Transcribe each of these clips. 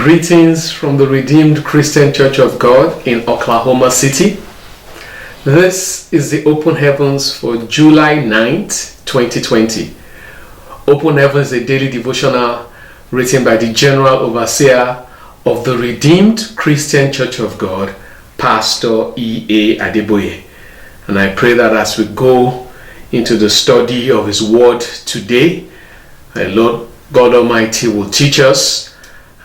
Greetings from the Redeemed Christian Church of God in Oklahoma City. This is the Open Heavens for July 9th, 2020. Open Heavens is a daily devotional written by the General Overseer of the Redeemed Christian Church of God, Pastor E.A. Adeboye. And I pray that as we go into the study of His Word today, Lord God Almighty will teach us,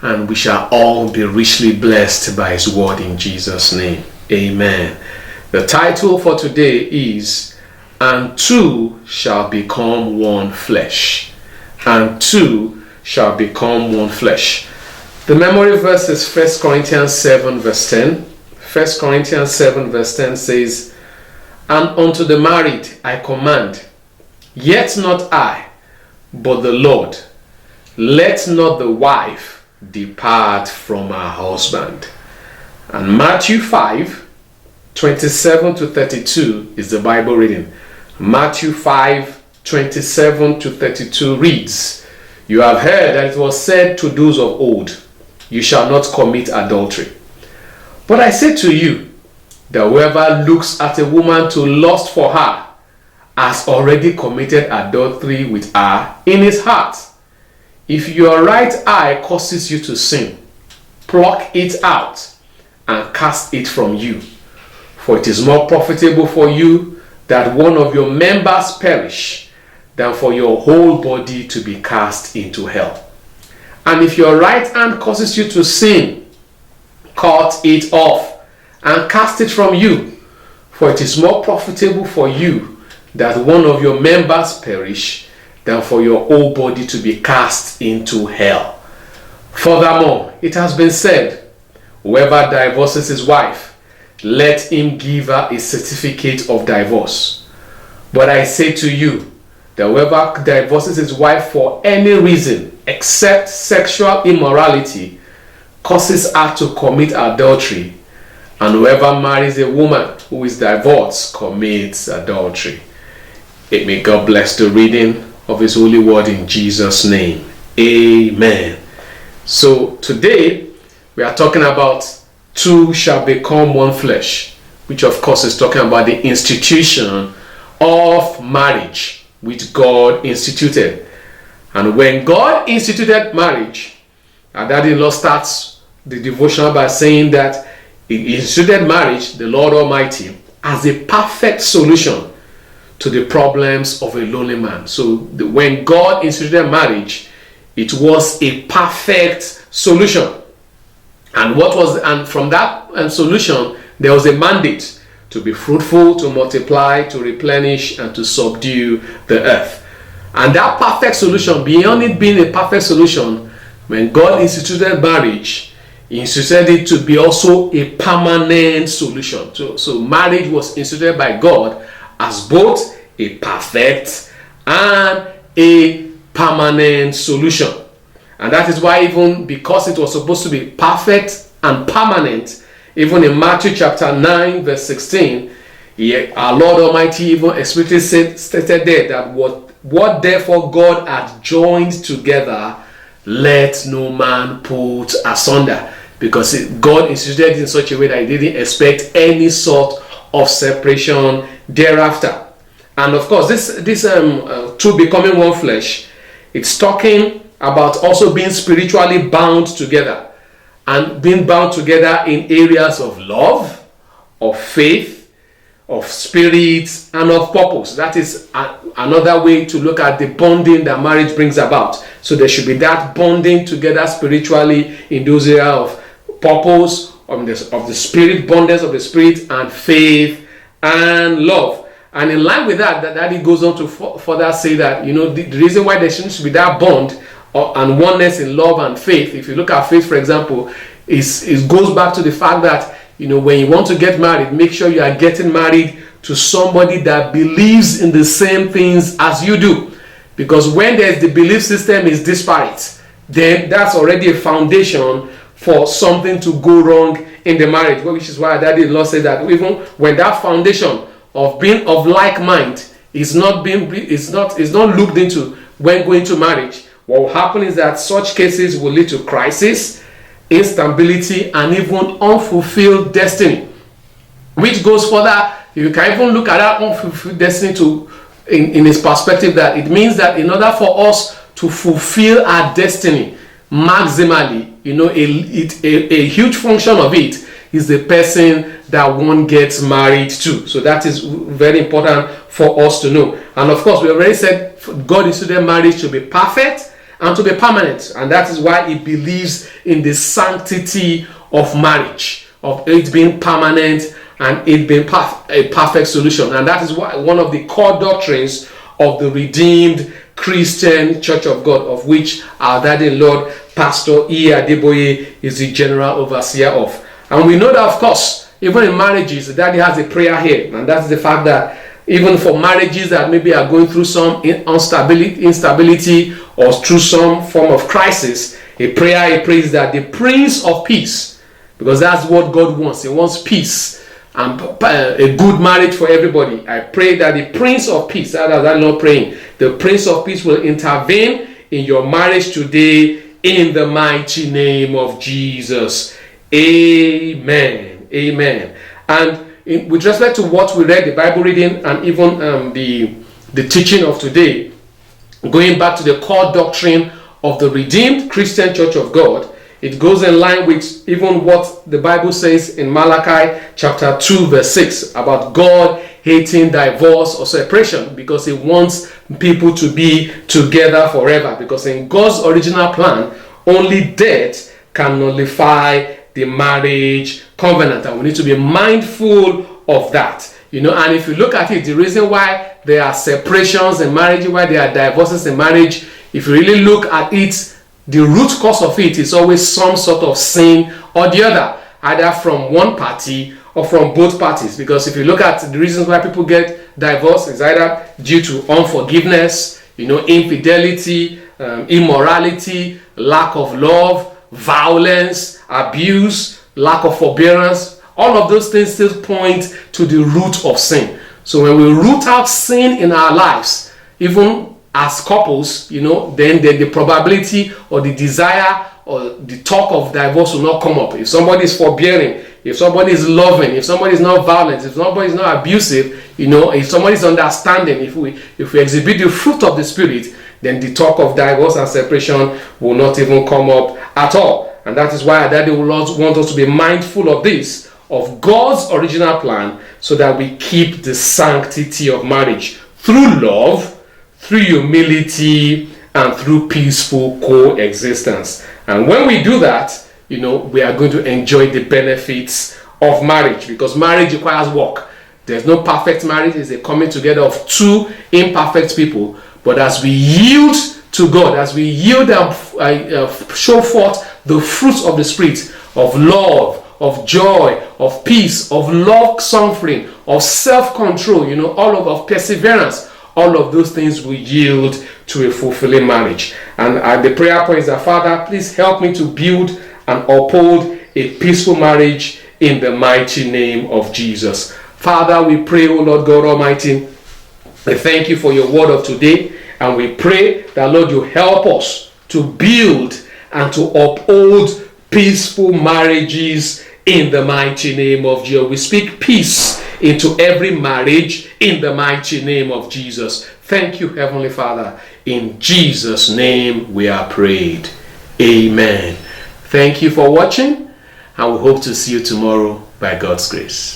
and we shall all be richly blessed by His Word in Jesus' name. Amen. The title for today is, "And two shall become one flesh." And two shall become one flesh. The memory verse is 1 Corinthians 7 verse 10. 1 Corinthians 7 verse 10 says, "And unto the married I command, yet not I, but the Lord, let not the wife depart from her husband." And Matthew 5:27 to 32 is the Bible reading. Matthew 5:27 to 32 reads, "You have heard that it was said to those of old, you shall not commit adultery. But I say to you, that whoever looks at a woman to lust for her has already committed adultery with her in his heart. If your right eye causes you to sin, pluck it out and cast it from you. For it is more profitable for you that one of your members perish than for your whole body to be cast into hell. And if your right hand causes you to sin, cut it off and cast it from you. For it is more profitable for you that one of your members perish than for your whole body to be cast into hell. Furthermore, it has been said, whoever divorces his wife, let him give her a certificate of divorce. But I say to you, that whoever divorces his wife for any reason except sexual immorality causes her to commit adultery, and whoever marries a woman who is divorced commits adultery." May God bless the reading of His holy word in Jesus' name. Amen. So today we are talking about two shall become one flesh, which of course is talking about the institution of marriage which God instituted. And when God instituted marriage, our daddy-in-law starts the devotional by saying that He instituted marriage, the Lord Almighty, as a perfect solution to the problems of a lonely man. So when God instituted marriage, it was a perfect solution. And from that solution, there was a mandate to be fruitful, to multiply, to replenish, and to subdue the earth. And that perfect solution, beyond it being a perfect solution, when God instituted marriage, He instituted it to be also a permanent solution. So marriage was instituted by God as both a perfect and a permanent solution. And that is why, even because it was supposed to be perfect and permanent, even in Matthew chapter 9 verse 16, our Lord Almighty even explicitly stated there that what therefore God had joined together, let no man put asunder. Because God instituted it in such a way that He didn't expect any sort of separation thereafter. And of course, this two becoming one flesh, it's talking about also being spiritually bound together, and being bound together in areas of love, of faith, of spirit, and of purpose. That is another way to look at the bonding that marriage brings about. So there should be that bonding together spiritually in those areas of purpose, of the spirit, bondage of the spirit, and faith and love. And in line with that he goes on to further say that, the reason why there shouldn't be that bond and oneness in love and faith, if you look at faith, for example, it goes back to the fact that, when you want to get married, make sure you are getting married to somebody that believes in the same things as you do. Because when the belief system is disparate, then that's already a foundation for something to go wrong in the marriage. Which is why Daddy-in-law said that even when that foundation of being of like mind is not looked into when going to marriage, what will happen is that such cases will lead to crisis, instability, and even unfulfilled destiny. Which goes further, you can even look at that unfulfilled destiny in its perspective, that it means that in order for us to fulfill our destiny maximally, a huge function of it is the person that one gets married to. So that is very important for us to know. And of course, we already said God instituted marriage to be perfect and to be permanent, and that is why He believes in the sanctity of marriage, of it being permanent and it being a perfect solution. And that is why one of the core doctrines of the Redeemed Christian Church of God, of which our daddy Lord Pastor E. Adeboye is the general overseer of. And we know that, of course, even in marriages, daddy has a prayer here, and that's the fact that even for marriages that maybe are going through some instability or through some form of crisis, a prayer he prays that the Prince of Peace, because that's what God wants. He wants peace and a good marriage for everybody. I pray that the Prince of Peace, that I'm not praying, the Prince of Peace will intervene in your marriage today in the mighty name of Jesus. Amen. Amen. And with respect to what we read, the Bible reading, and even the teaching of today, going back to the core doctrine of the Redeemed Christian Church of God, it goes in line with even what the Bible says in Malachi chapter 2 verse 6 about God hating divorce or separation, because He wants people to be together forever. Because in God's original plan, only death can nullify the marriage covenant, and we need to be mindful of that. And if you look at it, the reason why there are separations in marriage, why there are divorces in marriage, if you really look at it, the root cause of it is always some sort of sin or the other, either from one party or from both parties. Because if you look at the reasons why people get divorced, it's either due to unforgiveness, infidelity, immorality, lack of love, violence, abuse, lack of forbearance. All of those things still point to the root of sin. So when we root out sin in our lives, even as couples, then the probability or the desire or the talk of divorce will not come up. If somebody is forbearing, if somebody is loving, if somebody is not violent, if somebody is not abusive, if somebody is understanding, if we exhibit the fruit of the Spirit, then the talk of divorce and separation will not even come up at all. And that is why Daddy will want us to be mindful of this, of God's original plan, so that we keep the sanctity of marriage through love, through humility, and through peaceful coexistence. And when we do that, we are going to enjoy the benefits of marriage, because marriage requires work. There's no perfect marriage. It's a coming together of two imperfect people. But as we yield to God, as we yield and show forth the fruits of the Spirit of love, of joy, of peace, of long-suffering, of self-control, all of perseverance, all of those things will yield to a fulfilling marriage. And the prayer point is that, Father, please help me to build and uphold a peaceful marriage in the mighty name of Jesus. Father, we pray, O Lord God Almighty, we thank you for your word of today, and we pray that, Lord, you help us to build and to uphold peaceful marriages in the mighty name of Jesus. We speak peace into every marriage in the mighty name of Jesus. Thank you, Heavenly Father. In Jesus' name we are prayed. Amen. Thank you for watching, and we hope to see you tomorrow by God's grace.